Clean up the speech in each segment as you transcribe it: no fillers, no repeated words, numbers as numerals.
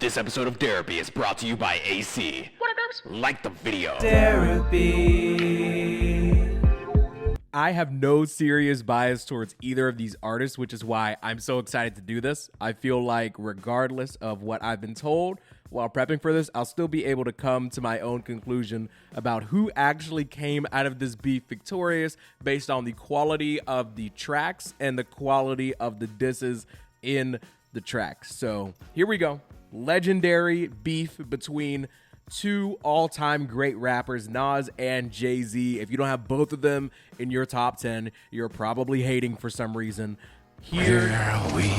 This episode of Derapy is brought to you by AC. What up, derps? Like the video. Derapy. I have no serious bias towards either of these artists, which is why I'm so excited to do this. I feel like regardless of what I've been told while prepping for this, I'll still be able to come to my own conclusion about who actually came out of this beef victorious based on the quality of the tracks and the quality of the disses in the tracks. So here we go. Legendary beef between two all-time great rappers, Nas and Jay-Z. If you don't have both of them in your top 10, you're probably hating for some reason. Here we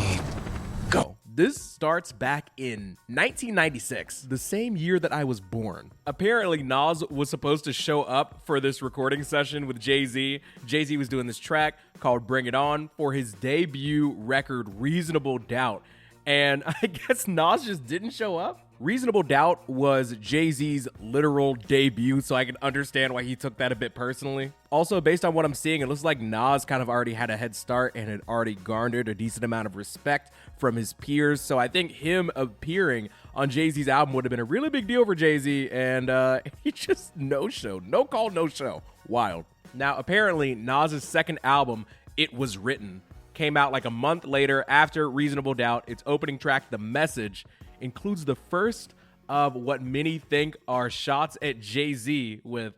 go. This starts back in 1996, the same year that I was born. Apparently, Nas was supposed to show up for this recording session with Jay-Z. Jay-Z was doing this track called Bring It On for his debut record, Reasonable Doubt. And I guess Nas just didn't show up. Reasonable Doubt was Jay-Z's literal debut, so I can understand why he took that a bit personally. Also, based on what I'm seeing, it looks like Nas kind of already had a head start and had already garnered a decent amount of respect from his peers. So I think him appearing on Jay-Z's album would have been a really big deal for Jay-Z, and he just no-showed. No call, no show. Wild. Now, apparently, Nas's second album, It Was Written, came out like a month later after Reasonable Doubt. Its opening track, The Message, includes the first of what many think are shots at Jay-Z with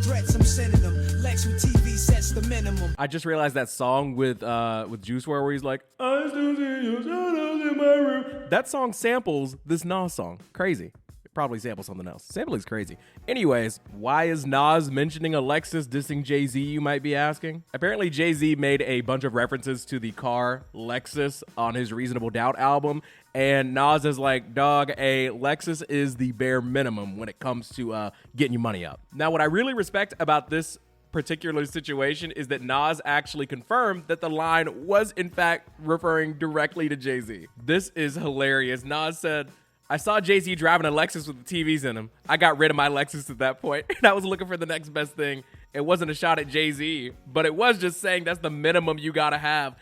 threats, I'm sending them. Lex with TV sets the minimum. I just realized that song with Juice WRLD where he's like, I still see your shadows in my room. That song samples this Nas song. Crazy. It probably samples something else. Sampling's crazy. Anyways, why is Nas mentioning Alexis dissing Jay-Z, you might be asking? Apparently, Jay-Z made a bunch of references to the car Lexus on his Reasonable Doubt album, and Nas is like, dog, a Lexus is the bare minimum when it comes to getting you money up. Now, what I really respect about this particular situation is that Nas actually confirmed that the line was, in fact, referring directly to Jay-Z. This is hilarious. Nas said, I saw Jay-Z driving a Lexus with the TVs in him. I got rid of my Lexus at that point, and I was looking for the next best thing. It wasn't a shot at Jay-Z, but it was just saying that's the minimum you gotta have.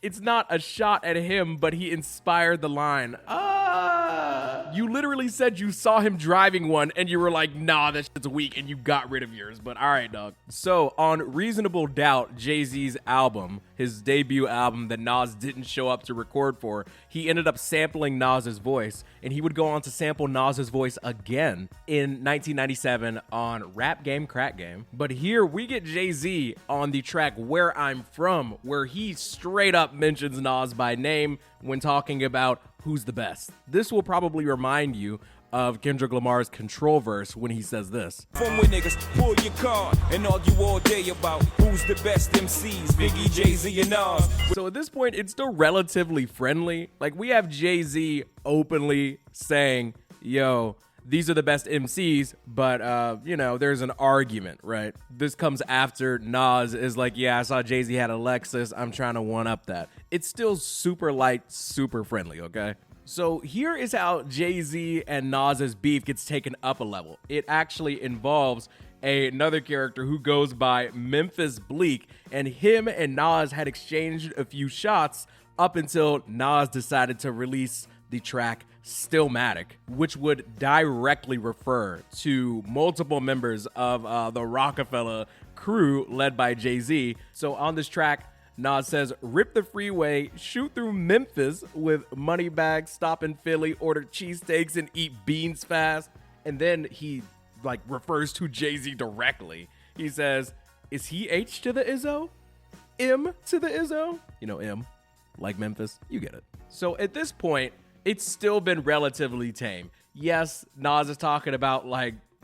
It's not a shot at him, but he inspired the line. You literally said you saw him driving one, and you were like, nah, that shit's weak, and you got rid of yours. But all right, dog. So on Reasonable Doubt, Jay-Z's album, his debut album that Nas didn't show up to record for, he ended up sampling Nas's voice, and he would go on to sample Nas's voice again in 1997 on Rap Game, Crack Game. But here we get Jay-Z on the track Where I'm From, where he straight up mentions Nas by name when talking about who's the best. This will probably remind you of Kendrick Lamar's Control verse when he says this. From where niggas pull your card and argue all day about who's the best MCs, Biggie, Jay-Z, and Nas. So at this point, it's still relatively friendly. Like, we have Jay-Z openly saying, yo, these are the best MCs, but, there's an argument, right? This comes after Nas is like, yeah, I saw Jay-Z had a Lexus. I'm trying to one-up that. It's still super light, super friendly, okay? So here is how Jay-Z and Nas's beef gets taken up a level. It actually involves another character who goes by Memphis Bleak, and him and Nas had exchanged a few shots up until Nas decided to release the track Stillmatic, which would directly refer to multiple members of the Rockefeller crew led by Jay-Z. So on this track, Nas says, rip the freeway, shoot through Memphis with money bags, stop in Philly, order cheesesteaks, and eat beans fast. And then he refers to Jay-Z directly. He says, is he H to the Izzo? M to the Izzo? You know, M, like Memphis. You get it. So at this point, it's still been relatively tame. Yes, Nas is talking about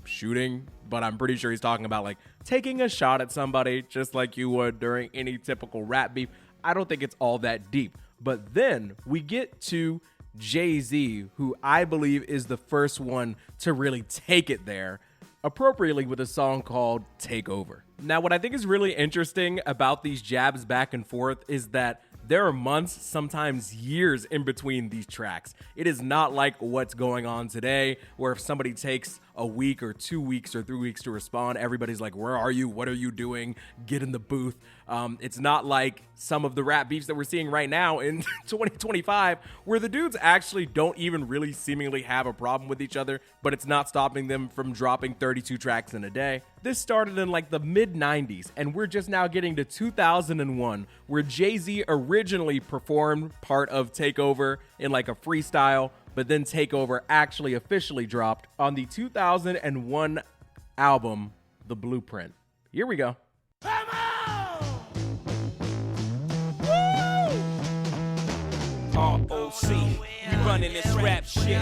shooting, but I'm pretty sure he's talking about taking a shot at somebody just like you would during any typical rap beef. I don't think it's all that deep. But then we get to Jay-Z, who I believe is the first one to really take it there, appropriately with a song called Takeover. Now, what I think is really interesting about these jabs back and forth is that there are months, sometimes years in between these tracks. It is not like what's going on today, where if somebody takes a week or 2 weeks or 3 weeks to respond. Everybody's like, where are you? What are you doing? Get in the booth. It's not like some of the rap beefs that we're seeing right now in 2025, where the dudes actually don't even really seemingly have a problem with each other, but it's not stopping them from dropping 32 tracks in a day. This started in like the mid-90s, and we're just now getting to 2001, where Jay-Z originally performed part of Takeover in like a freestyle, but then Takeover actually officially dropped on the 2001 album, The Blueprint. Here we go. Come on! ROC, we running this rap shit.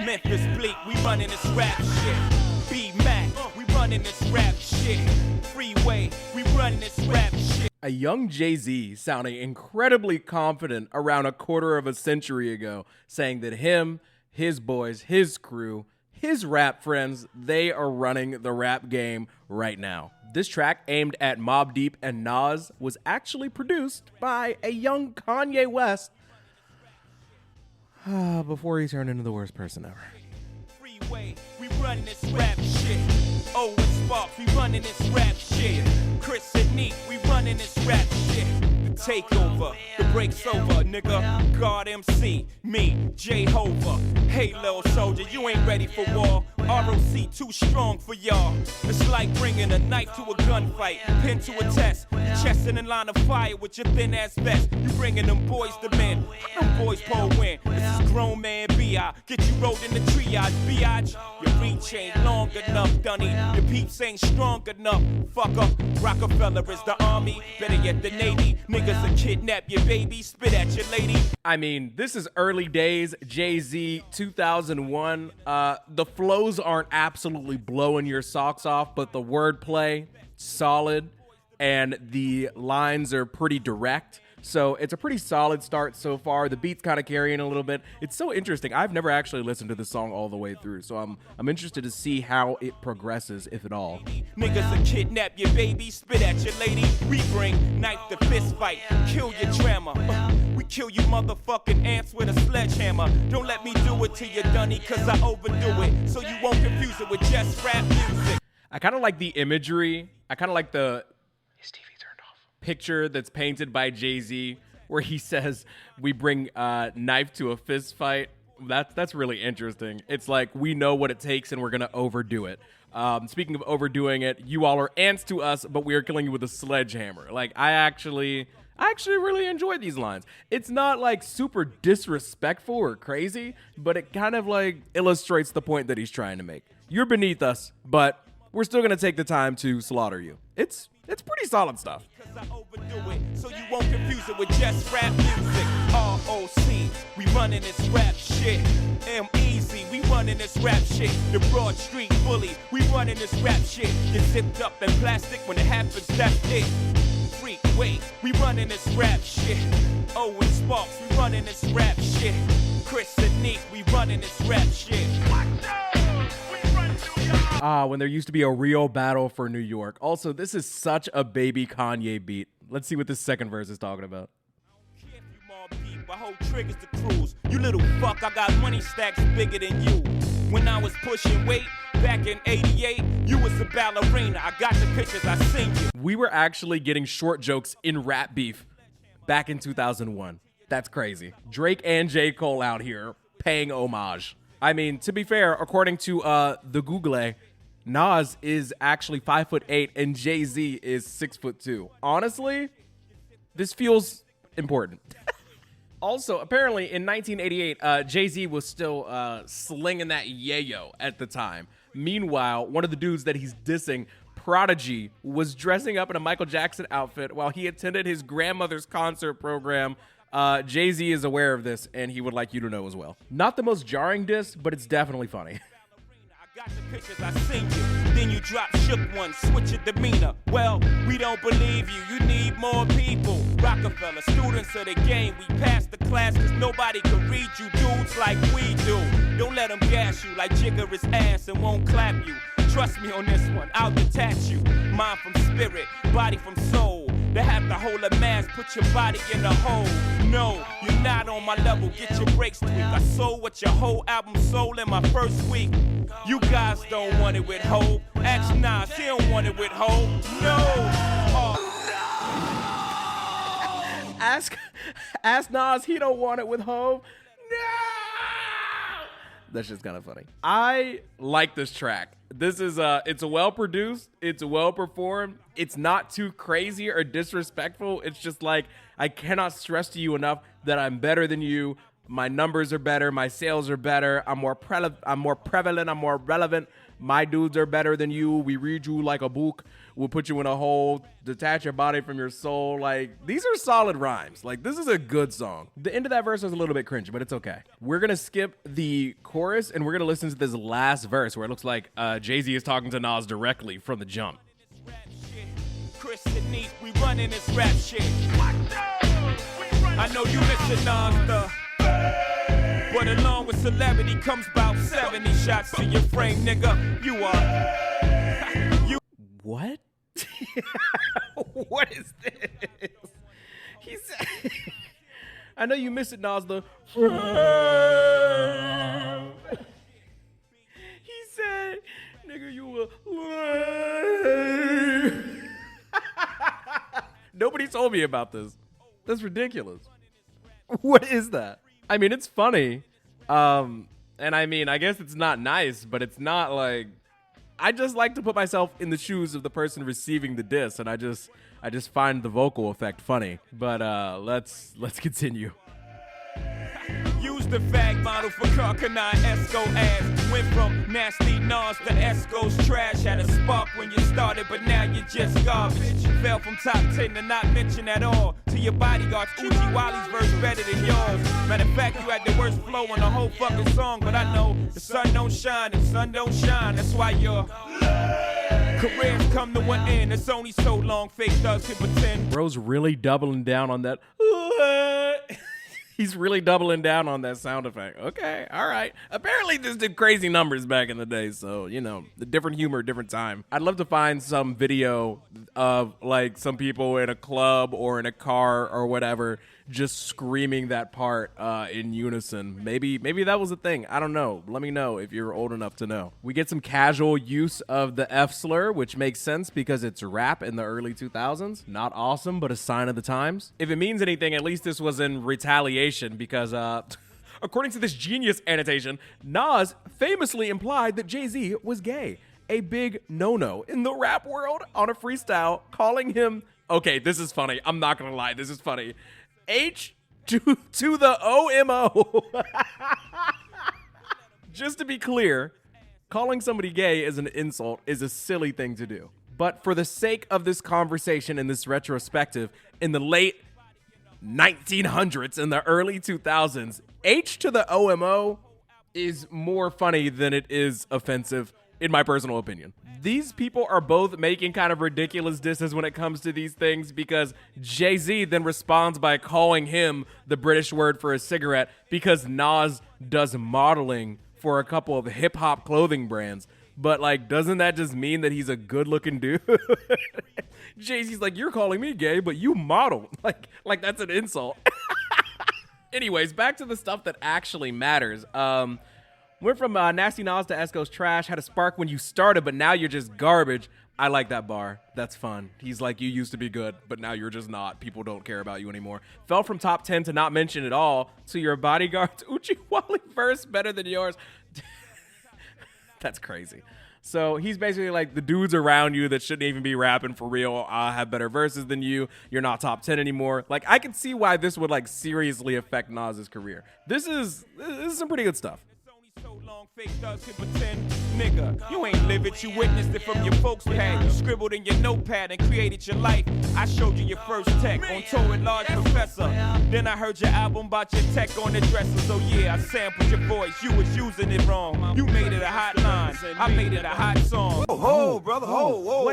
Memphis Bleak, we running this rap shit. B-Mac, we running this rap shit. Freeway, we running this rap shit. A young Jay-Z sounding incredibly confident around a quarter of a century ago, saying that him, his boys, his crew, his rap friends, they are running the rap game right now. This track, aimed at Mobb Deep and Nas, was actually produced by a young Kanye West before he turned into the worst person ever. Freeway, we running this rap shit. Owen Sparks, we running this rap shit. Chris and Neek, we running this rap shit. The takeover, the break's over, nigga. God MC, me, Jehovah. Hey, little soldier, you ain't ready for war. ROC too strong for y'all. It's like bringing a knife to a gunfight, pin to a test. Your chest in a line of fire with your thin ass vest. You bringing them boys to men. Them boys pull win. This is grown man B.I. Get you rolled in the triage, biatch. Your reach ain't long enough, Dunny. Your peeps ain't strong enough. Fuck up. Rockefeller is the army, better yet the Navy. Niggas will kidnap your baby, spit at your lady. I mean, this is early days, Jay-Z 2001. The flows aren't absolutely blowing your socks off, but the wordplay, solid, and the lines are pretty direct. So it's a pretty solid start so far. The beat's kind of carrying a little bit. It's so interesting. I've never actually listened to this song all the way through, so I'm interested to see how it progresses, if at all. Niggas will kidnap your baby, spit at your lady. We bring knife to fist fight, kill your drama. We kill you motherfucking ants with a sledgehammer. Don't let me do it to you, Dunny, cause I overdo it. So you won't confuse it with just rap music. I kind of like the imagery. I kind of like the picture that's painted by Jay-Z where he says, we bring knife to a fist fight. That's really interesting. It's like, we know what it takes and we're going to overdo it. Speaking of overdoing it, you all are ants to us, but we are killing you with a sledgehammer. Like, I actually really enjoy these lines. It's not like super disrespectful or crazy, but it kind of like illustrates the point that he's trying to make. You're beneath us, but we're still going to take the time to slaughter you. It's pretty solid stuff. Cause I overdo it, so you won't confuse it with just rap music. ROC, we running this rap shit. M-Easy, we running this rap shit. The Broad Street Bully, we running this rap shit. Get zipped up in plastic when it happens, that's it. Freeway, we running this rap shit. Owen Sparks, we running this rap shit. Chris and Neek, we running this rap shit. When there used to be a real battle for New York. Also, this is such a baby Kanye beat. Let's see what this second verse is talking about. I hold triggers to cruise. You little fuck, I got money stacks bigger than you. When I was pushing weight back in 88, you was a ballerina. I got the pictures, I seen you. We were actually getting short jokes in rap beef back in 2001. That's crazy. Drake and J. Cole out here paying homage. I mean, to be fair, according to the Google, Nas is actually 5'8" and Jay-Z is 6'2". Honestly, this feels important. Also, apparently in 1988, Jay-Z was still slinging that yayo at the time. Meanwhile, one of the dudes that he's dissing, Prodigy, was dressing up in a Michael Jackson outfit while he attended his grandmother's concert program. Jay-Z is aware of this, and he would like you to know as well. Not the most jarring diss, but it's definitely funny. I got the pictures, I seen you. Then you drop shook one, switch your demeanor. Well, we don't believe you. You need more people. Rockefeller, students of the game. We passed the class cause nobody can read you dudes like we do. Don't let them gas you like Jigger is ass and won't clap you. Trust me on this one, I'll detach you. Mind from spirit, body from soul. They have to hold a mask, put your body in a hole. No, you're not on my level, get your breaks tweaked. I sold what your whole album sold in my first week. You guys don't want it with Hov. Ask Nas, he don't want it with Hov. No. Ask Nas, he don't want it with Hov. No. That's just kind of funny. I like this track. This is it's well produced, it's well performed, it's not too crazy or disrespectful. It's just like, I cannot stress to you enough that I'm better than you. My numbers are better, my sales are better, I'm more prevalent, I'm more relevant. My dudes are better than you. We read you like a book. We'll put you in a hole, detach your body from your soul. Like, these are solid rhymes. Like, this is a good song. The end of that verse was a little bit cringy, but it's okay. We're going to skip the chorus, and we're going to listen to this last verse where it looks like Jay-Z is talking to Nas directly from the jump. Chris and Neat, we running this rap shit. I know you listen, Nas, but along with celebrity comes about 70 shots to your frame, nigga. You are. What? What is this? He said, I know you miss it, Nas. He said, nigga, you were. Nobody told me about this. That's ridiculous. What is that? I mean, it's funny. And I mean, I guess it's not nice, but it's not like, I just like to put myself in the shoes of the person receiving the diss, and I just find the vocal effect funny. But let's continue. Use the fag model for Carcanine Esco ass. Went from nasty Nas to Esco's trash. Had a spark when you started, but now you're just garbage. Fell from top 10 to not mention at all. To your bodyguards, Uchi Wally's verse better than yours. Matter of fact, you had the worst flow on the whole fucking song. But I know the sun don't shine if sun don't shine. That's why your careers come to an end. It's only so long fake thugs can pretend. Bro's really doubling down on that. He's really doubling down on that sound effect. Okay, all right. Apparently this did crazy numbers back in the day, so, you know, the different humor, different time. I'd love to find some video of, like, some people in a club or in a car or whatever just screaming that part in unison. Maybe that was a thing. I don't know. Let me know if you're old enough to know. We get some casual use of the F slur, which makes sense because it's rap in the early 2000s. Not awesome, but a sign of the times. If it means anything, at least this was in retaliation because, according to this genius annotation, Nas famously implied that Jay-Z was gay. A big no-no in the rap world on a freestyle, calling him, okay, this is funny. I'm not gonna lie, this is funny. H to the OMO. Just to be clear, calling somebody gay as an insult is a silly thing to do. But for the sake of this conversation and this retrospective, in the late 1900s and the early 2000s, H to the OMO is more funny than it is offensive, in my personal opinion. These people are both making kind of ridiculous disses when it comes to these things because Jay-Z then responds by calling him the British word for a cigarette because Nas does modeling for a couple of hip-hop clothing brands. But, like, doesn't that just mean that he's a good-looking dude? Jay-Z's like, you're calling me gay, but you model. Like that's an insult. Anyways, back to the stuff that actually matters. Went from Nasty Nas to Esco's trash, had a spark when you started, but now you're just garbage. I like that bar. That's fun. He's like, you used to be good, but now you're just not. People don't care about you anymore. Fell from top 10 to not mention at all to your bodyguard's Uchi Wally verse better than yours. That's crazy. So he's basically like, the dudes around you that shouldn't even be rapping for real have better verses than you. You're not top 10 anymore. Like, I can see why this would, like, seriously affect Nas's career. This is some pretty good stuff. So long fake thugs can pretend, nigga. You ain't live it, you witnessed it from your folks' pad. You scribbled in your notepad and created your life. I showed you your first tech on tour with Large Professor. Then I heard your album about your tech on the dresser. So yeah, I sampled your voice, you was using it wrong. You made it a hot line, I made it a hot song. Whoa, brother, whoa.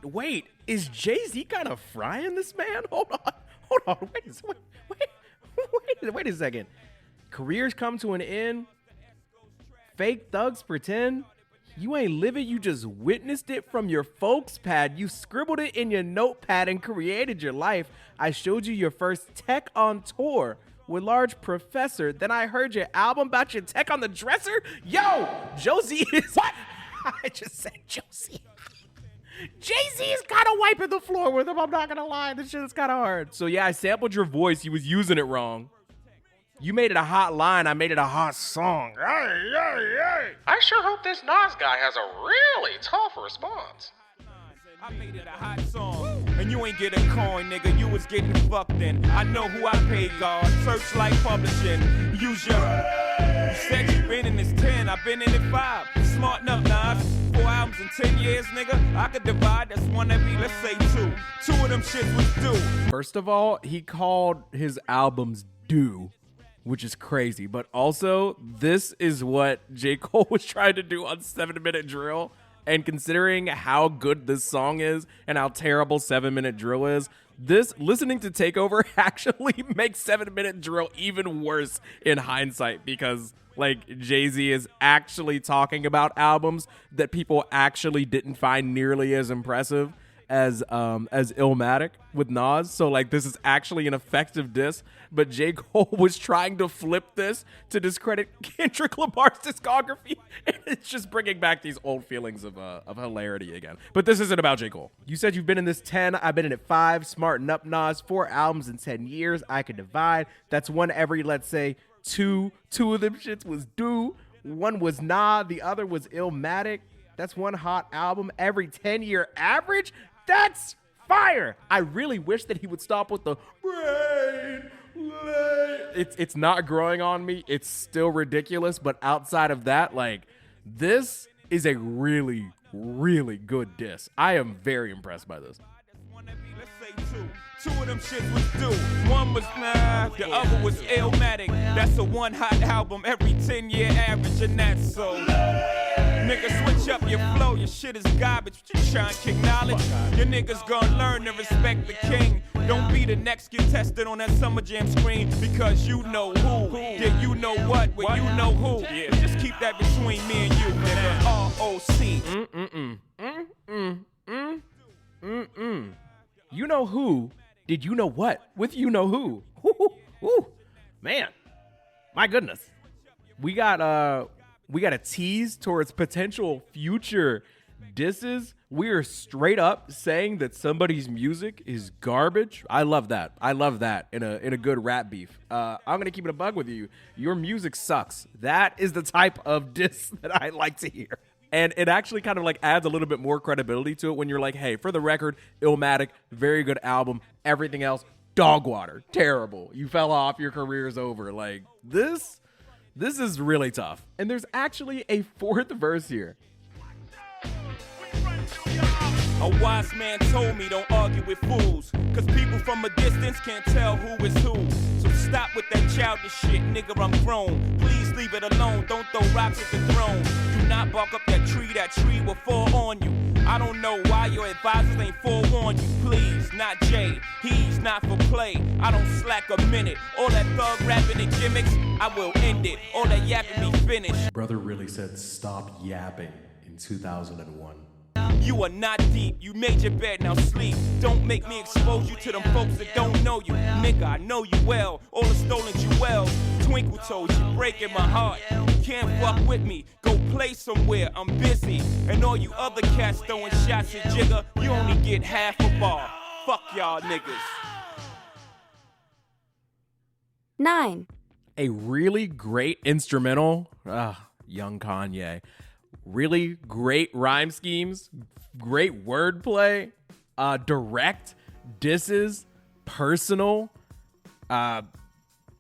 Wait. Is Jay-Z kind of frying this man? Hold on. Wait a second. Careers come to an end. Fake thugs pretend. You ain't live it, you just witnessed it from your folks' pad. You scribbled it in your notepad and created your life. I showed you your first tech on tour with Large Professor. Then I heard your album about your tech on the dresser. Yo, Josie is... What? I just said Josie. Jay-Z is kind of wiping the floor with him. I'm not going to lie. This shit is kind of hard. So yeah, I sampled your voice. You was using it wrong. You made it a hot line. I made it a hot song. I sure hope this Nas guy has a really tough response. I made it a hot song, and you ain't get a coin, nigga. You was getting fucked in. I know who I paid, God. Searchlight Publishing. Use your... You said you been in this 10, I've been in it 5. Smarten up, Nas. 4 albums in 10 years, nigga. I could divide. That's one every, let's say 2. 2 of them shits was due. First of all, he called his albums due, which is crazy. But also, this is what J. Cole was trying to do on 7 Minute Drill. And considering how good this song is and how terrible 7 Minute Drill is, this listening to Takeover actually makes 7 Minute Drill even worse in hindsight, because like Jay-Z is actually talking about albums that people actually didn't find nearly as impressive as Illmatic with Nas. So like this is actually an effective diss, but J. Cole was trying to flip this to discredit Kendrick Lamar's discography, and it's just bringing back these old feelings of hilarity again. But this isn't about J. Cole. You said you've been in this 10, I've been in it 5. Smarten up, Nas. 4 albums in 10 years. I could divide. That's one every, let's say, 2. 2 of them shits was due. One was Nah. The other was Illmatic. That's one hot album every 10-year average. That's fire. I really wish that he would stop with the brain. It's not growing on me. It's still ridiculous. But outside of that, like, this is a really, really good diss. I am very impressed by this. Two of them shits was due. One was Nah, the other was Illmatic. That's a one hot album every 10-year average, and that's so. Nigga, switch up your flow. Your shit is garbage. You trying to kick knowledge. Your niggas gonna learn to respect the king. Don't be the next contestant on that Summer Jam screen, because you know who. Yeah, you know what, well, you know who. Yeah. Just keep that between me and you, nigga. R-O-C. You know who? Did you know what? With you know who? Man, my goodness. We got a tease towards potential future disses. We are straight up saying that somebody's music is garbage. I love that. I love that in a good rap beef. I'm gonna keep it a bug with you. Your music sucks. That is the type of diss that I like to hear. And it actually kind of like adds a little bit more credibility to it when you're like, hey, for the record, Illmatic, very good album. Everything else, dog water, terrible. You fell off, your career's over. Like, this is really tough. And there's actually a 4th verse here. A wise man told me don't argue with fools, cause people from a distance can't tell who is who. So stop with that childish shit, nigga, I'm grown. Please leave it alone, don't throw rocks at the throne. Do not bark up that tree will fall on you. I don't know why your advisors ain't forewarned you. Please, not Jay, he's not for play. I don't slack a minute. All that thug rapping and gimmicks, I will end it. All that yapping be finished. Brother really said stop yapping in 2001. You are not deep, you made your bed, now sleep. Don't make me expose you to them folks that don't know you. Nigga, I know you well, all the stolen jewels. Twinkle toes, you breaking my heart. Can't fuck with me, go play somewhere, I'm busy. And all you other cats throwing shots at Jigga, you only get half a bar. Fuck y'all niggas. 9. A really great instrumental. Young Kanye. Really great rhyme schemes, great wordplay, direct disses, personal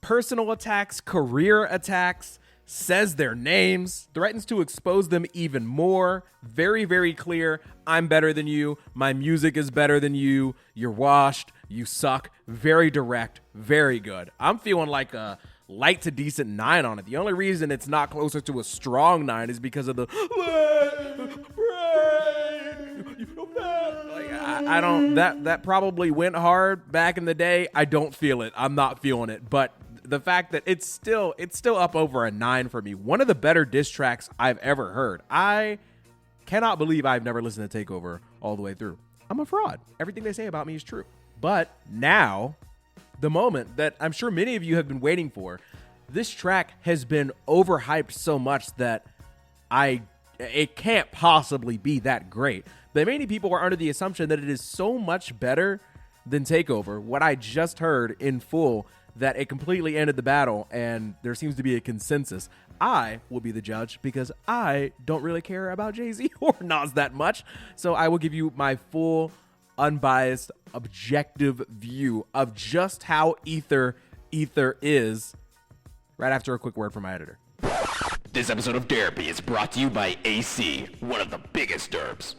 attacks, career attacks, says their names, threatens to expose them even more. Very, very clear. I'm better than you. My music is better than you. You're washed. You suck. Very direct. Very good. I'm feeling like a light to decent 9 on it. The only reason it's not closer to a strong 9 is because of the I don't that probably went hard back in the day. I don't feel it. I'm not feeling it. But the fact that it's still up over a 9 for me. One of the better diss tracks I've ever heard. I cannot believe I've never listened to Takeover all the way through. I'm a fraud. Everything they say about me is true. But now, the moment that I'm sure many of you have been waiting for, this track has been overhyped so much that it can't possibly be that great. But many people are under the assumption that it is so much better than Takeover, what I just heard in full, that it completely ended the battle, and there seems to be a consensus. I will be the judge because I don't really care about Jay-Z or Nas that much, so I will give you my full, unbiased, objective view of just how Ether is right after a quick word from my editor. This episode of Derapy is brought to you by AC, one of the biggest derps.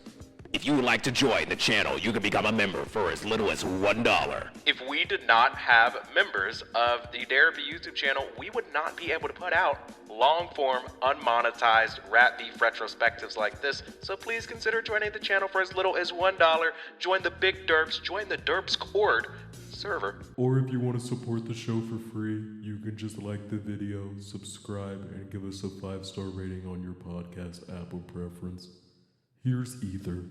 If you would like to join the channel, you can become a member for as little as $1. If we did not have members of the Derapy YouTube channel, we would not be able to put out long-form, unmonetized rap beef retrospectives like this. So please consider joining the channel for as little as $1. Join the big derps, join the derps Cord server. Or if you want to support the show for free, you can just like the video, subscribe, and give us a 5-star rating on your podcast app of preference. Here's Ether.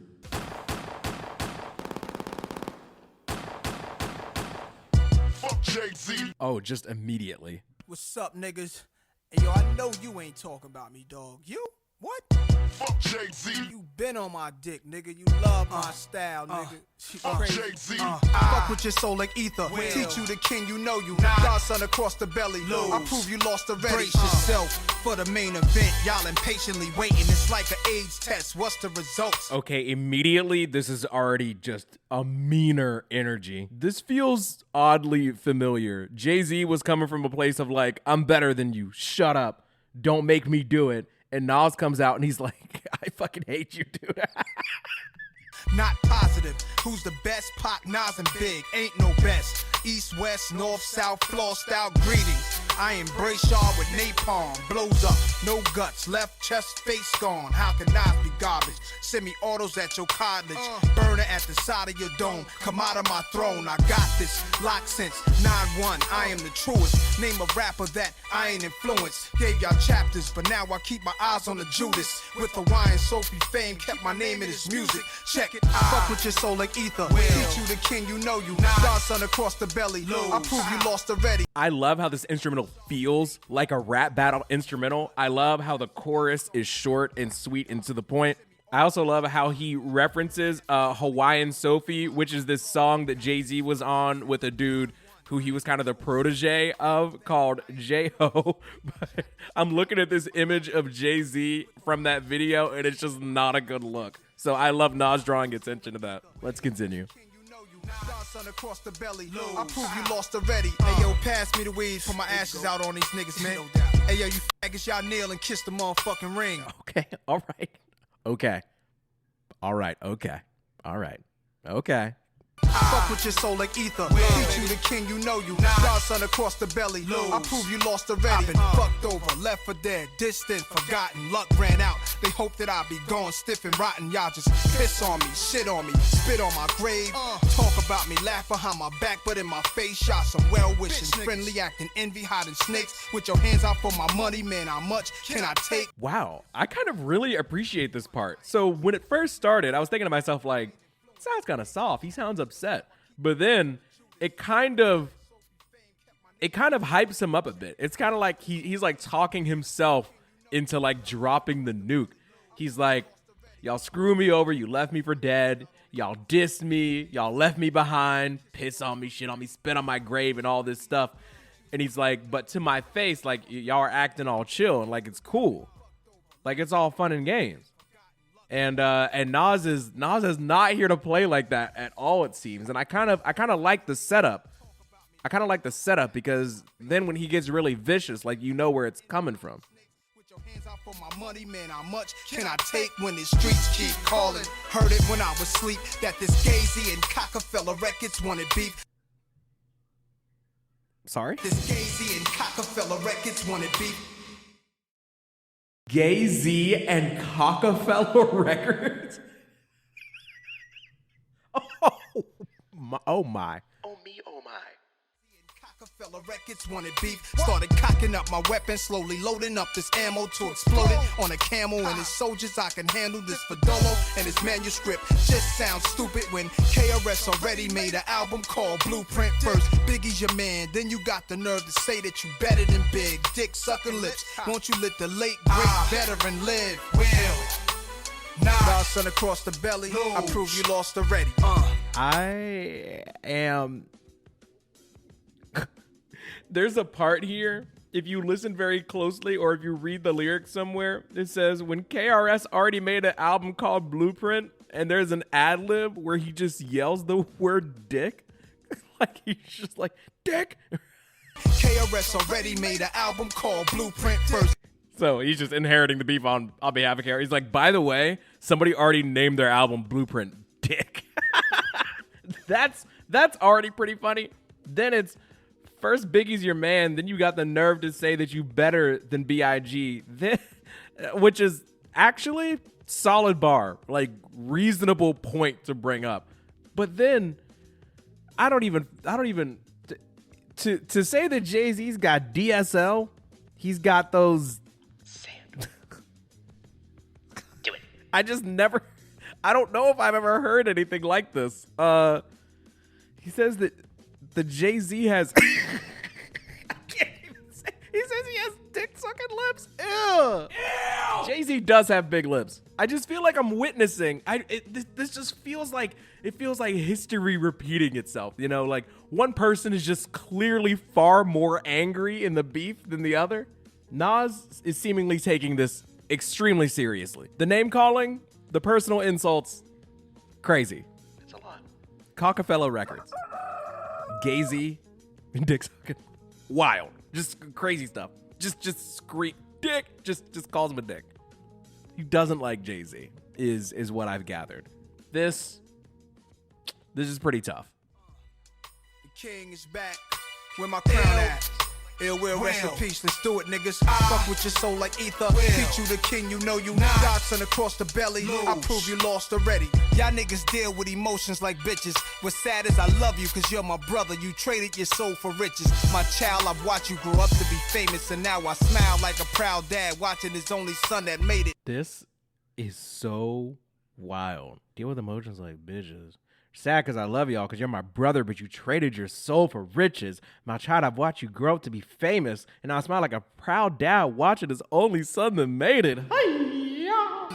Fuck Jay-Z. Oh, just immediately. What's up, niggas? Hey, yo, I know you ain't talking about me, dog. You? What? Fuck Jay-Z. You been on my dick, nigga. You love my style, nigga. Fuck Jay-Z. Fuck with your soul like ether. Teach you the king, you know you. Godson across the belly. I prove you lost already. Brace yourself for the main event. Y'all impatiently waiting. It's like an AIDS test. What's the results? Okay, immediately, this is already just a meaner energy. This feels oddly familiar. Jay-Z was coming from a place of like, I'm better than you. Shut up. Don't make me do it. And Nas comes out and he's like, I fucking hate you, dude. Not positive. Who's the best? Pac, Nas, and Big. Ain't no best. East, west, north, south, floor style greetings. I embrace y'all with napalm. Blows up, no guts, left chest, face gone. How can Nas be garbage? Semi-autos at your cottage. Burner at the side of your dome. Come out of my throne. I got this. Locked since 9-1. I am the truest. Name a rapper that I ain't influenced. Gave y'all chapters, but now I keep my eyes on the Judas. With Hawaiian Sophie fame, kept my name in his music. Check it. Fuck with your soul like ether. Teach you the king, you know you. Godson across the belly. I prove you lost already. I love how this instrumental feels like a rap battle instrumental. I love how the chorus is short and sweet and to the point. I also love how he references Hawaiian Sophie, which is this song that Jay-Z was on with a dude who he was kind of the protege of called J-Ho. But I'm looking at this image of Jay-Z from that video and it's just not a good look. So I love Nas drawing attention to that. Let's continue. Godson across the belly. I prove you lost already. Hey yo, pass me the weed, put my ashes out on these niggas, man. Hey yo, you faggots, y'all kneel and kiss the motherfucking ring. Okay, all right. Okay. All right, okay. All right. Okay. Fuck with your soul like ether. Teach you the king, you know you. Godson across the belly. I prove you lost already. Been fucked over, left for dead, distant, forgotten. Luck ran out. They hope that I be gone, stiff and rotten. Y'all just piss on me, shit on me, spit on my grave. Talk about me, laugh behind my back, but in my face, shot some well wishing, friendly acting, envy, hiding snakes. With your hands out for my money, man, how much can I take? Wow, I kind of really appreciate this part. So when it first started, I was thinking to myself like, sounds kind of soft. He sounds upset. But then it kind of hypes him up a bit. It's kind of like he's like talking himself into like dropping the nuke. He's like, y'all screw me over. You left me for dead. Y'all dissed me. Y'all left me behind. Piss on me, shit on me, spit on my grave and all this stuff. And he's like, but to my face, like y'all are acting all chill and like it's cool. Like it's all fun and games. And Nas is not here to play like that at all, it seems. And I kind of like the setup. I kind of like the setup because then when he gets really vicious, like you know where it's coming from. With your hands out for my money, man, how much can I take when the streets keep calling? Heard it when I was asleep that this Gazy and Cockefeller records wanted beef. Sorry? This Gazy and Cockefeller records wanted beef. Jay-Z and Cockefeller Records? Oh my. Oh me, oh my. Rockefeller Records wanted beef. Started cocking up my weapon, slowly loading up this ammo to explode it on a camel and his soldiers. I can handle this for Dolo and his manuscript. Just sounds stupid when KRS already made an album called Blueprint. First, Biggie's your man, then you got the nerve to say that you better than Big. Dick sucking lips, won't you let the late great veteran live? Nah, son across the belly. I prove you lost already. I am. There's a part here, if you listen very closely or if you read the lyrics somewhere, it says when KRS already made an album called Blueprint, and there's an ad lib where he just yells the word dick. Like he's just like, dick. KRS already made an album called Blueprint first. So he's just inheriting the beef on behalf of KRS. He's like, by the way, somebody already named their album Blueprint Dick. That's already pretty funny. Then it's first Biggie's your man, then you got the nerve to say that you better than B.I.G. Then, which is actually solid bar, like reasonable point to bring up. But then I don't even to say that Jay-Z's got DSL, he's got those. Do it. I don't know if I've ever heard anything like this. He says that the Jay-Z has. I can't even say. He says he has dick sucking lips. Ew. Jay-Z does have big lips. I just feel like I'm witnessing. This just feels like history repeating itself. You know, like one person is just clearly far more angry in the beef than the other. Nas is seemingly taking this extremely seriously. The name calling, the personal insults, crazy. It's a lot. Rockefeller Records. Gazy and dick sucking. Wild. Just crazy stuff. Just scream. Dick. Just calls him a dick. He doesn't like Jay-Z, is what I've gathered. This is pretty tough. The king is back. Where my crown at? Ill will, rest in peace, let's do it, niggas. Fuck with your soul like ether. Teach you the king, you know you. Dodson across the belly. I prove you lost already. Y'all niggas deal with emotions like bitches. What's sad is I love you, cause you're my brother. You traded your soul for riches. My child, I've watched you grow up to be famous, and now I smile like a proud dad watching his only son that made it. This is so wild. Deal with emotions like bitches. Sad because I love y'all because you're my brother, but you traded your soul for riches. My child, I've watched you grow up to be famous, and I smile like a proud dad watching his only son that made it.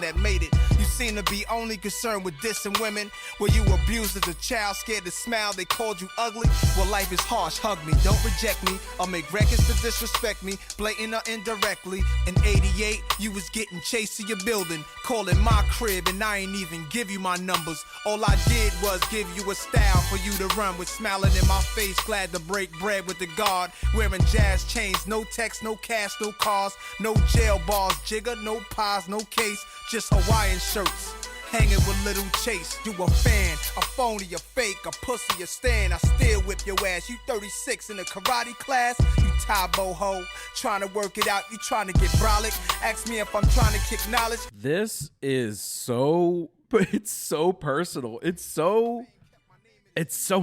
That made it. You seem to be only concerned with dissing women. Were you abused as a child, scared to smile? They called you ugly. Well, life is harsh. Hug me, don't reject me. I'll make records to disrespect me, blatant or indirectly. In '88, you was getting chased to your building, calling my crib, and I ain't even give you my numbers. All I did was give you a style for you to run with, smiling in my face, glad to break bread with the guard. Wearing jazz chains, no text, no cash, no cars, no jail bars, jigger, no pies, no case. Just Hawaiian shirts, hanging with Little Chase. You a fan, a phony, a fake, a pussy, a stand. I still whip your ass. You 36 in a karate class. You Tybo ho, trying to work it out. You trying to get brolic. Ask me if I'm trying to kick knowledge. This is so, it's so personal. It's so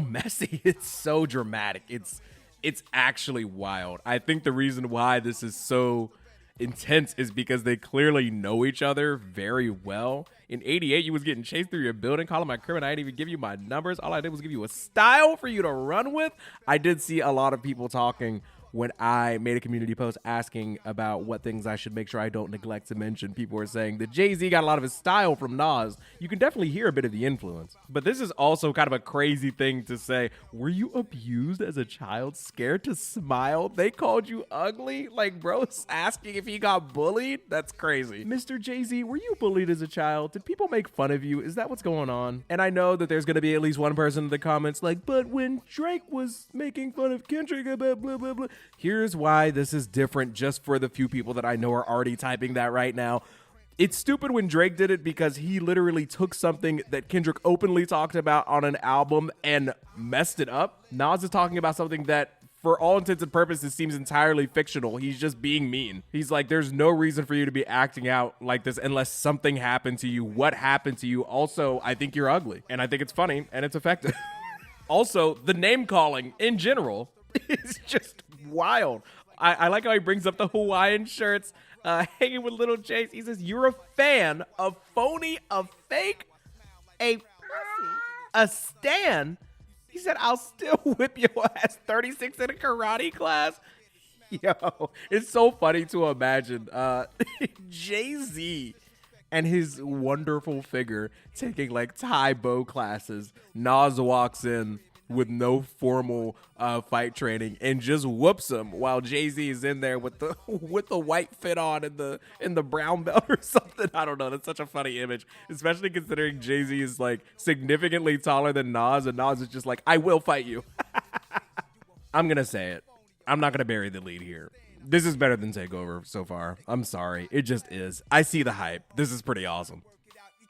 messy. It's so dramatic. It's actually wild. I think the reason why this is so intense is because they clearly know each other very well. In '88, you was getting chased through your building, calling my crib, and I didn't even give you my numbers. All I did was give you a style for you to run with. I did see a lot of people talking when I made a community post asking about what things I should make sure I don't neglect to mention. People were saying that Jay-Z got a lot of his style from Nas. You can definitely hear a bit of the influence. But this is also kind of a crazy thing to say. Were you abused as a child, scared to smile? They called you ugly? Like, bro's asking if he got bullied? That's crazy. Mr. Jay-Z, were you bullied as a child? Did people make fun of you? Is that what's going on? And I know that there's going to be at least one person in the comments like, but when Drake was making fun of Kendrick about blah, blah, blah. Here's why this is different just for the few people that I know are already typing that right now. It's stupid when Drake did it because he literally took something that Kendrick openly talked about on an album and messed it up. Nas is talking about something that, for all intents and purposes, seems entirely fictional. He's just being mean. He's like, there's no reason for you to be acting out like this unless something happened to you. What happened to you? Also, I think you're ugly. And I think it's funny and it's effective. Also, the name calling in general, is just wild. I like how he brings up the Hawaiian shirts, hanging with Little Chase. He says, "You're a fan of phony, a fake, a pussy, a stan." He said, "I'll still whip your ass 36 in a karate class." Yo, it's so funny to imagine Jay-Z and his wonderful figure taking like Thai bow classes. Nas walks in with no formal fight training and just whoops him while Jay-Z is in there with the white fit on and the brown belt or something. I don't know. That's such a funny image, especially considering Jay-Z is like significantly taller than Nas, and Nas is just like, "I will fight you." I'm gonna say it. I'm not gonna bury the lead here. This is better than Takeover so far. I'm sorry. It just is. I see the hype. This is pretty awesome.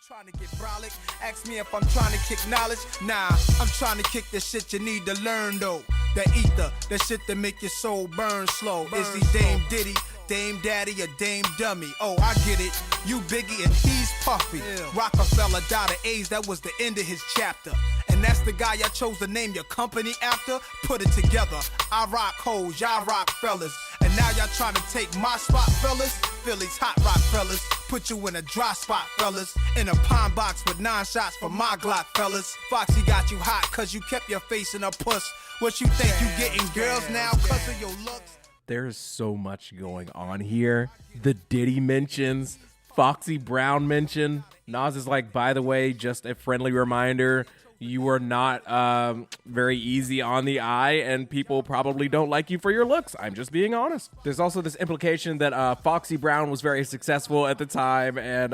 Trying to get brolic, ask me if I'm trying to kick knowledge. Nah, I'm trying to kick the shit you need to learn though. That ether, that shit that make your soul burn slow. Is he Dame Diddy, Dame Daddy, or Dame Dummy? Oh, I get it. You Biggie and he's Puffy. Rockefeller died of AIDS, that was the end of his chapter. And that's the guy y'all chose to name your company after? Put it together. I rock hoes, y'all rock fellas. And now y'all trying to take my spot, fellas? Philly's hot rock fellas. Put you in a dry spot, fellas. In a pine box with 9 shots for my Glock, fellas. Foxy got you hot cause you kept your face in a puss. What you think you getting girls now cause of your looks? There's so much going on here. The Diddy mentions, Foxy Brown mention. Nas is like, "By the way, just a friendly reminder, you are not very easy on the eye, and people probably don't like you for your looks. I'm just being honest." There's also this implication that Foxy Brown was very successful at the time, and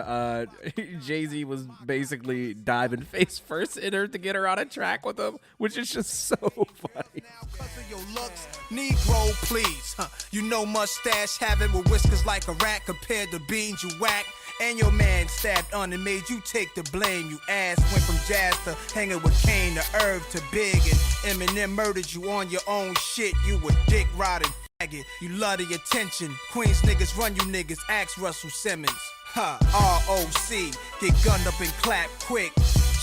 Jay-Z was basically diving face first in her to get her on a track with him, which is just so funny. Your looks, Negro, please. You know mustache having with whiskers like a rat compared to beans you whack. And your man stabbed on and made you take the blame. You ass went from jazz to hanging with Kane to Irv to Big. And Eminem murdered you on your own shit. You a dick riding faggot. You love the attention. Queens niggas run you niggas. Ask Russell Simmons. ROC. Get gunned up and clap quick.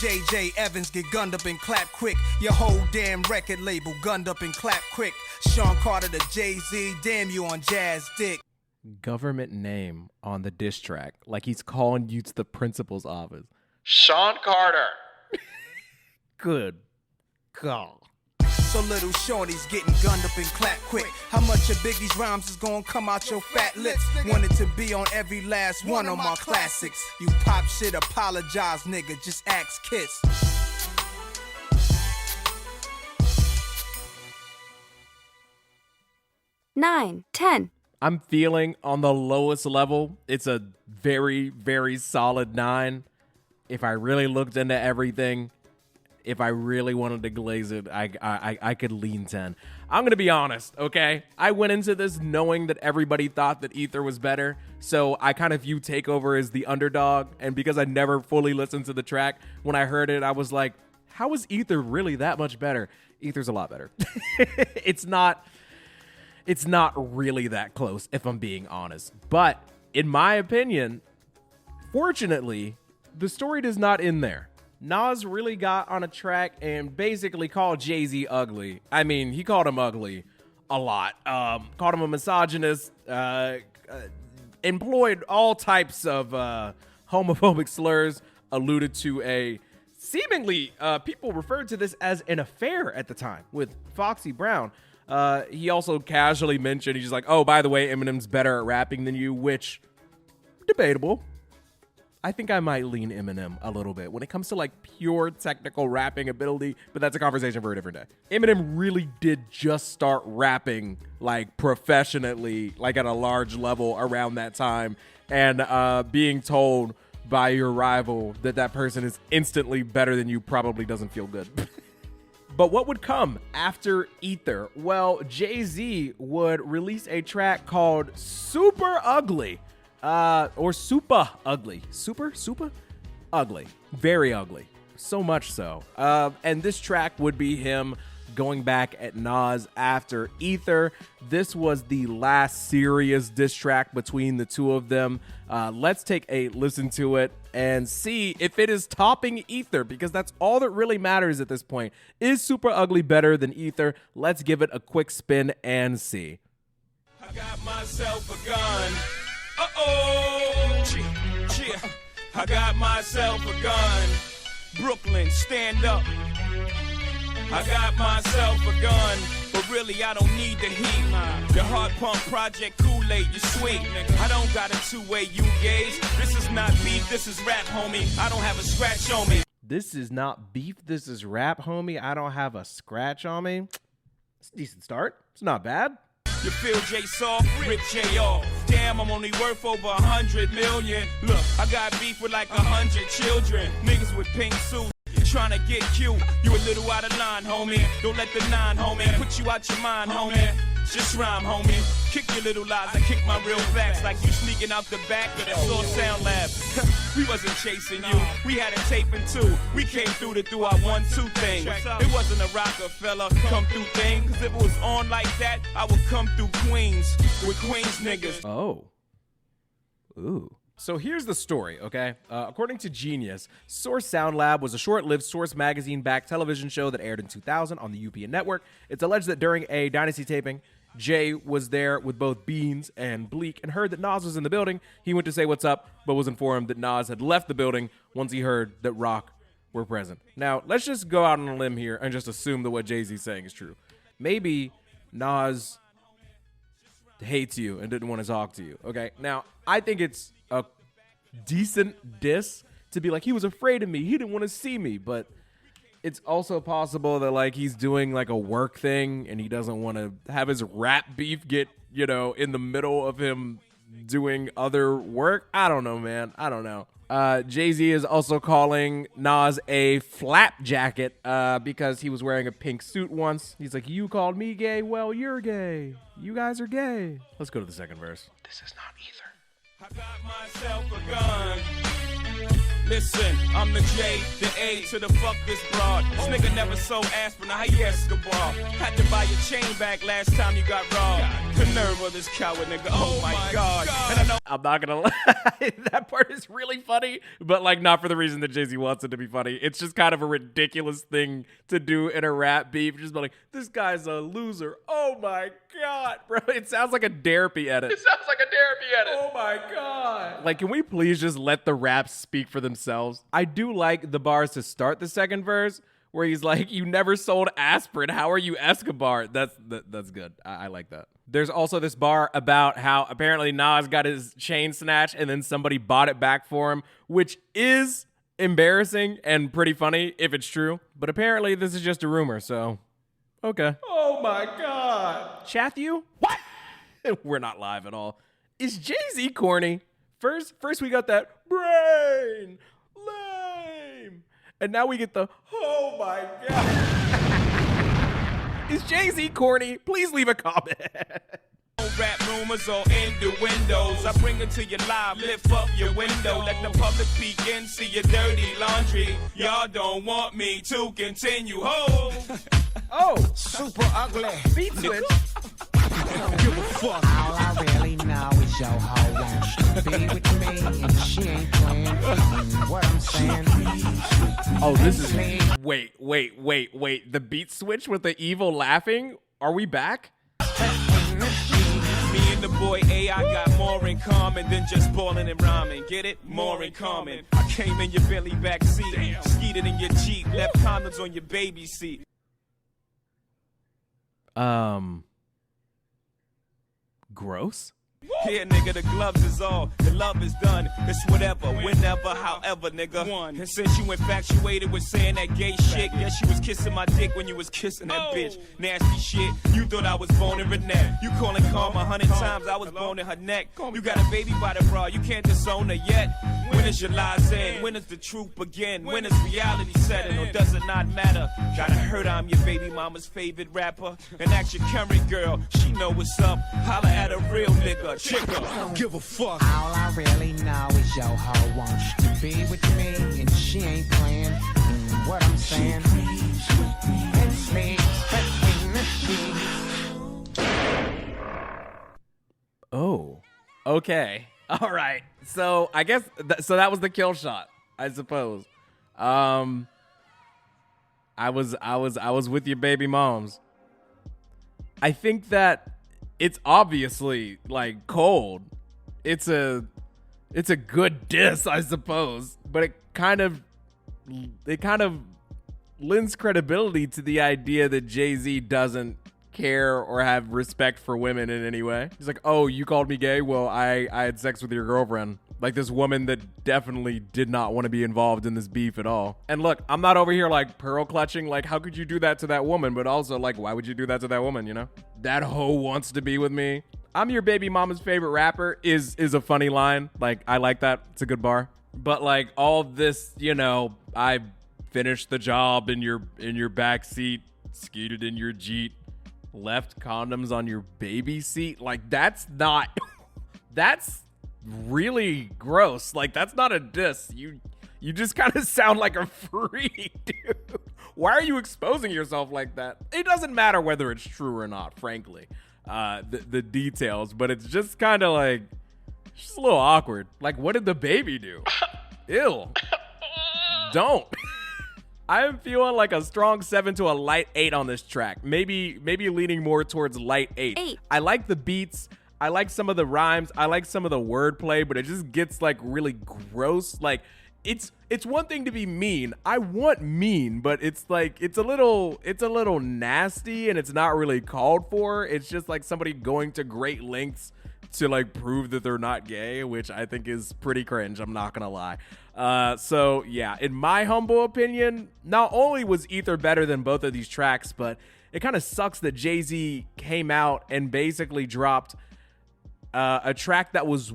JJ Evans get gunned up and clap quick. Your whole damn record label gunned up and clap quick. Sean Carter to Jay-Z. Damn you on jazz dick. Government name on the diss track, like he's calling you to the principal's office. Sean Carter. Good God. So little shorty's getting gunned up and clap quick. How much of Biggie's rhymes is gonna come out your fat lips? Wanted to be on every last one of my classics. You pop shit, apologize, nigga. Just ask Kiss. Nine, 10. I'm feeling on the lowest level, it's a very, very solid 9. If I really looked into everything, if I really wanted to glaze it, I could lean 10. I'm going to be honest, okay? I went into this knowing that everybody thought that Ether was better, so I kind of view Takeover as the underdog, and because I never fully listened to the track, when I heard it, I was like, how is Ether really that much better? Ether's a lot better. It's not really that close, if I'm being honest. But in my opinion, fortunately, the story does not end there. Nas really got on a track and basically called Jay-Z ugly. I mean, he called him ugly a lot. Called him a misogynist, employed all types of homophobic slurs, alluded to a seemingly, people referred to this as an affair at the time with Foxy Brown. He also casually mentioned, he's just like, "Oh, by the way, Eminem's better at rapping than you," which, debatable. I think I might lean Eminem a little bit when it comes to like pure technical rapping ability, but that's a conversation for a different day. Eminem really did just start rapping like professionally, like at a large level around that time, and being told by your rival that that person is instantly better than you probably doesn't feel good. But what would come after Ether? Well, Jay-Z would release a track called Super Ugly, or Super Ugly. Super Ugly. Very ugly. So much so. And this track would be him going back at Nas after Ether. This was the last serious diss track between the two of them. Let's take a listen to it and see if it is topping Ether, because that's all that really matters at this point. Is Super Ugly better than Ether? Let's give it a quick spin and see. I got myself a gun. Uh-oh. Cheer. I got myself a gun. Brooklyn, stand up. I got myself a gun, but really I don't need the heat. The Hard Pump Project Kool-Aid, you sweet. I don't got a two-way you gauge. This is not beef, this is rap, homie. I don't have a scratch on me. This is not beef, this is rap, homie. I don't have a scratch on me. It's a decent start. It's not bad. You feel J soft, rip J off. Damn, I'm only worth over 100 million. Look, I got beef with like 100 children. Niggas with pink suits. Trying to get cute, you a little out of line, homie. Don't let the nine, homie, put you out your mind, homie. Just rhyme, homie. Kick your little lies, I kick my real facts. Like you sneaking out the back of the Source Sound Lab. We wasn't chasing you, we had a taping too. We came through to do our 1-2 thing. It wasn't a Rockefeller come through thing. Cause if it was on like that, I would come through Queens with Queens niggas. Oh. Ooh. So here's the story, okay? According to Genius, Source Sound Lab was a short-lived Source magazine-backed television show that aired in 2000 on the UPN network. It's alleged that during a Dynasty taping, Jay was there with both Beans and Bleak and heard that Nas was in the building. He went to say what's up, but was informed that Nas had left the building once he heard that Rock were present. Now, let's just go out on a limb here and just assume that what Jay-Z's saying is true. Maybe Nas hates you and didn't want to talk to you, okay? Now, I think it's a decent diss to be like, he was afraid of me, he didn't want to see me, but it's also possible that like he's doing like a work thing and he doesn't want to have his rap beef get, you know, in the middle of him doing other work. I don't know, man. I don't know. Jay-Z is also calling Nas a flap jacket because he was wearing a pink suit once. He's like, you called me gay, well, you're gay. You guys are gay. Let's go to the second verse. This is not either. I got myself a gun. Listen, I'm the J, the A to the fuck this broad. This nigga never sold aspirin, how you Escobar? Had to buy your chain back last time you got robbed. The nerve of this coward nigga, oh my god. And I know I'm not gonna lie, that part is really funny, but like not for the reason that Jay-Z wants it to be funny. It's just kind of a ridiculous thing to do in a rap beef. Just be like, this guy's a loser. Oh my god, bro. It sounds like a Derapy edit. It sounds like a Derapy edit. Oh my god. Like, can we please just let the raps speak for themselves? I do like the bars to start the second verse where he's like, you never sold aspirin. How are you Escobar? That's good. I like that. There's also this bar about how apparently Nas got his chain snatched and then somebody bought it back for him, which is embarrassing and pretty funny if it's true. But apparently this is just a rumor, so okay. Oh my god. Chathu? What? We're not live at all. Is Jay-Z corny? First we got that brain, lame. And now we get the, oh my god. Is Jay-Z corny? Please leave a comment. rap rumors or innuendos. I bring it to you live, lift up your window. Let the public peek in, see your dirty laundry. Y'all don't want me to continue. Ho! Oh, Super ugly. beat switch. Don't give a fuck. All I really know is your hoe wants to be with me, and she ain't playing what I'm saying. Oh, this is wait. The beat switch with the evil laughing. Are we back? Me and the boy AI got more in common than just balling and rhyming. Get it? More in common. I came in your Billy back seat, skeeted in your Jeep, left condoms on your baby seat. Gross. Yeah, nigga, the gloves is all. The love is done. It's whatever, whenever, however, nigga. And since you infatuated with saying that gay shit, guess you was kissing my dick when you was kissing that bitch. Nasty shit. You thought I was boning Renette. You calling Karma 100 times, I was boning her neck. You got a baby by the bra, you can't disown her yet. When is your lies end? When is the truth begin? When is reality setting? Or does it not matter? Gotta hurt I'm your baby mama's favorite rapper. And ask your current girl, she know what's up. Holla at a real nigga, chicker. Don't give a fuck. All I really know is your hoe wants to be with me, and she ain't playing what I'm saying. And sleep, but Oh, okay. All right. So I guess so that was the kill shot, I suppose. I was with your baby moms. I think that it's obviously like cold. It's a good diss, I suppose, but it kind of lends credibility to the idea that Jay-Z doesn't care or have respect for women in any way. He's like, oh, you called me gay? Well, I had sex with your girlfriend. Like this woman that definitely did not want to be involved in this beef at all. And look, I'm not over here like pearl clutching, like how could you do that to that woman? But also like, why would you do that to that woman, you know? That hoe wants to be with me. I'm your baby mama's favorite rapper is a funny line. Like, I like that. It's a good bar. But like all this, you know, I finished the job in your back seat, skeeted in your Jeep, left condoms on your baby seat. Like that's not that's really gross. Like that's not a diss. You just kind of sound like a freak, dude. Why are you exposing yourself like that? It doesn't matter whether it's true or not, frankly. The details, but it's just kind of like just a little awkward. Like, what did the baby do? Ew. Don't. I'm feeling like a strong 7 to a light 8 on this track. Maybe leaning more towards light 8. I like the beats. I like some of the rhymes. I like some of the wordplay, but it just gets like really gross. Like it's one thing to be mean. I want mean, but it's like it's a little nasty and it's not really called for. It's just like somebody going to great lengths to like prove that they're not gay, which I think is pretty cringe. I'm not gonna lie. So yeah, in my humble opinion, not only was Ether better than both of these tracks, but it kind of sucks that Jay-Z came out and basically dropped a track that was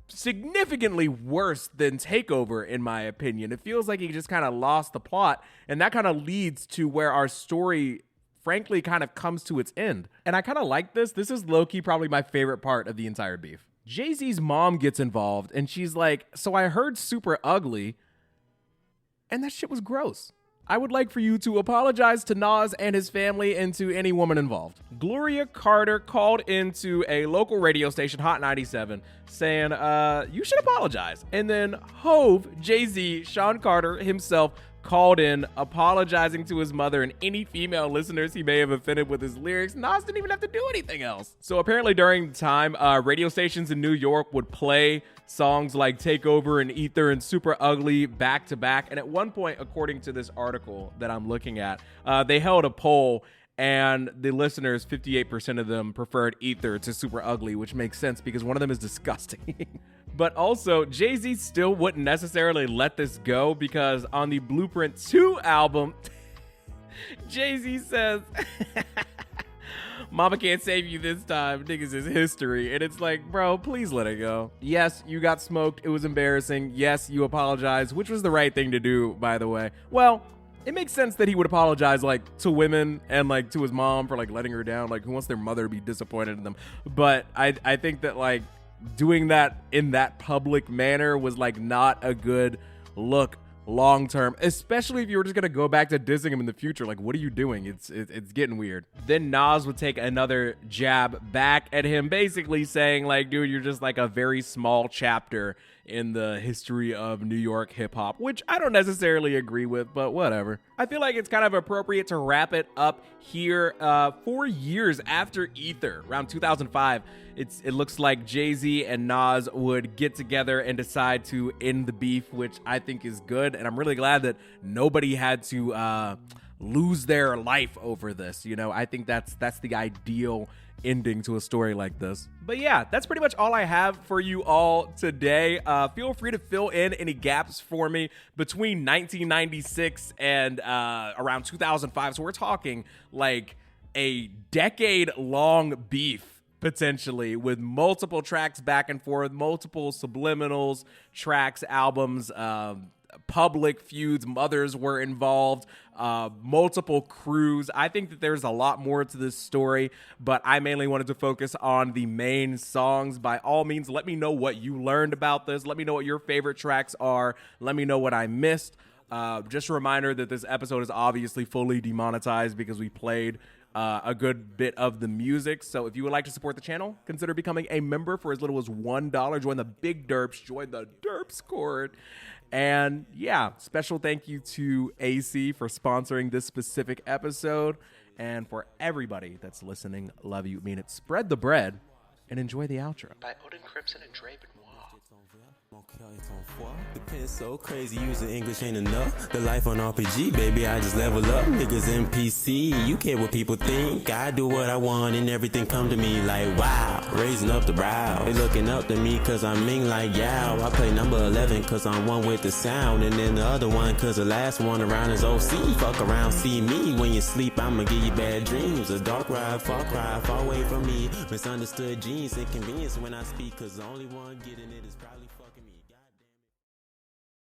significantly worse than Takeover, in my opinion. It feels like he just kind of lost the plot, and that kind of leads to where our story frankly kind of comes to its end. And I kind of like this. This is low-key probably my favorite part of the entire beef. Jay-Z's mom gets involved, and she's like, so I heard Super Ugly, and that shit was gross. I would like for you to apologize to Nas and his family and to any woman involved. Gloria Carter called into a local radio station, Hot 97, saying, you should apologize. And then Hove, Jay-Z, Sean Carter himself called in, apologizing to his mother and any female listeners he may have offended with his lyrics. Nas didn't even have to do anything else. So apparently during the time, radio stations in New York would play songs like Takeover and Ether and Super Ugly back to back. And at one point, according to this article that I'm looking at, they held a poll, and the listeners, 58% of them preferred Ether to Super Ugly, which makes sense because one of them is disgusting. But also, Jay-Z still wouldn't necessarily let this go because on the Blueprint 2 album, Jay-Z says, Mama can't save you this time. Niggas is history. And it's like, bro, please let it go. Yes, you got smoked. It was embarrassing. Yes, you apologized, which was the right thing to do, by the way. Well, it makes sense that he would apologize, like, to women and, like, to his mom for, like, letting her down. Like, who wants their mother to be disappointed in them? But I think that, like, doing that in that public manner was, like, not a good look long term, especially if you were just gonna go back to dissing him in the future. Like, what are you doing? It's getting weird. Then Nas would take another jab back at him, basically saying, like, dude, you're just like a very small chapter in the history of New York hip hop, which I don't necessarily agree with, but whatever. I feel like it's kind of appropriate to wrap it up here. 4 years after Ether, around 2005, it looks like Jay-Z and Nas would get together and decide to end the beef, which I think is good. And I'm really glad that nobody had to lose their life over this. You know, I think that's the ideal ending to a story like this. But yeah, that's pretty much all I have for you all today. Feel free to fill in any gaps for me between 1996 and around 2005. So we're talking like a decade-long beef, potentially, with multiple tracks back and forth, multiple subliminals, tracks, albums, public feuds, mothers were involved, multiple crews. I think that there's a lot more to this story, but I mainly wanted to focus on the main songs. By all means, let me know what you learned about this. Let me know what your favorite tracks are. Let me know what I missed. Just a reminder that this episode is obviously fully demonetized because we played a good bit of the music. So if you would like to support the channel, consider becoming a member for as little as $1. Join the big derps, join the derps court. And yeah, special thank you to AC for sponsoring this specific episode. And for everybody that's listening, love you, mean it. Spread the bread and enjoy the outro. By Odin Crimson and Dre Benoit. The pen's so crazy, using English ain't enough. The life on RPG, baby, I just level up. Niggas NPC, you care what people think. I do what I want and everything come to me like wow. Raising up the brow, they looking up to me cause I'm mean like yow. I play number 11 cause I'm one with the sound. And then the other one cause the last one around is OC. Fuck around, see me when you sleep, I'ma give you bad dreams. A dark ride, far cry, far away from me. Misunderstood genes, inconvenience when I speak cause the only one getting it is probably